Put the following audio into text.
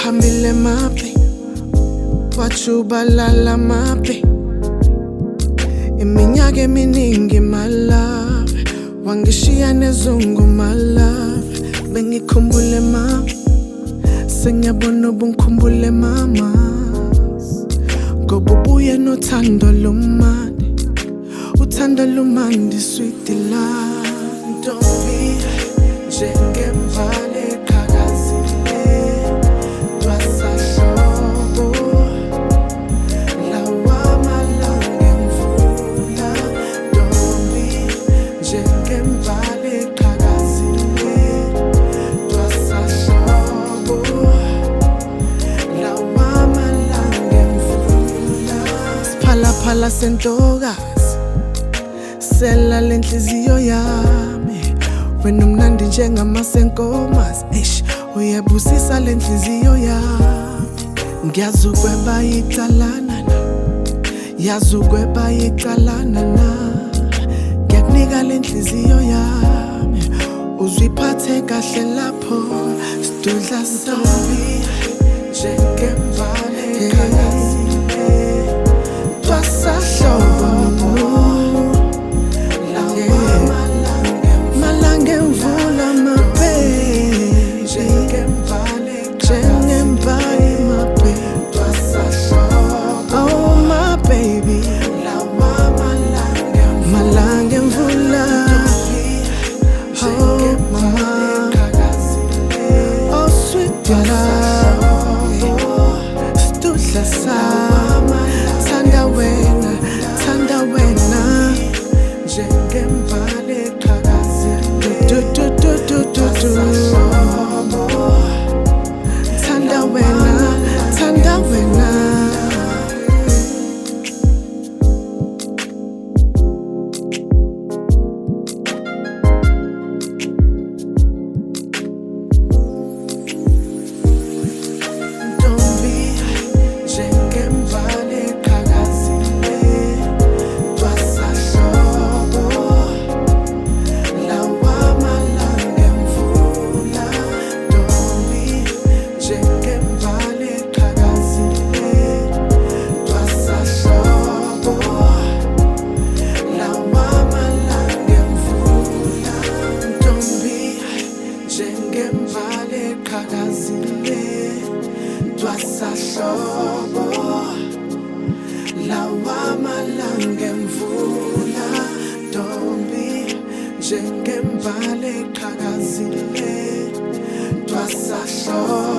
uhambile maphi, wajubalala maphi, iminyaka eminingi my love, wangishiya nezungu my love. Bengikhumbule mama, sengiyabona ubungikhumbule mama, ngoba ubuye nothando lumandi, uthando lumandi sweet love. Ntombi njengembali eqhakazile, twasahlobo lawa malanga emvula. Ntombi njengembali eqhakazile, twasahlobo lawa malanga emvula. Siphalaphala sentokazi, sela lenhliziyo yami, wena umnandi njengamasenkomazi. Eish, uyebusisa lenhliziyo yami. Ngiyazi ukweba icalana na, yazi ukweba icalana na. Ngiyakunika lenhliziyo yami, uziphathe kahle lapho sidudla sonke. Njengembali eqhakazile, twasahlobo malanga emvula my baby, njengembali my baby, twasahlobo oh my baby, malanga emvula oh mama, oh sweet love, sidudla sama, thanda wena, thanda wena, njengembali eqhakazile, thanda wena, thanda wena. Njengembali eqhakazile, twasahlobo lawa malanga emvula. Ntombi njengembali eqhakazile, twasahlobo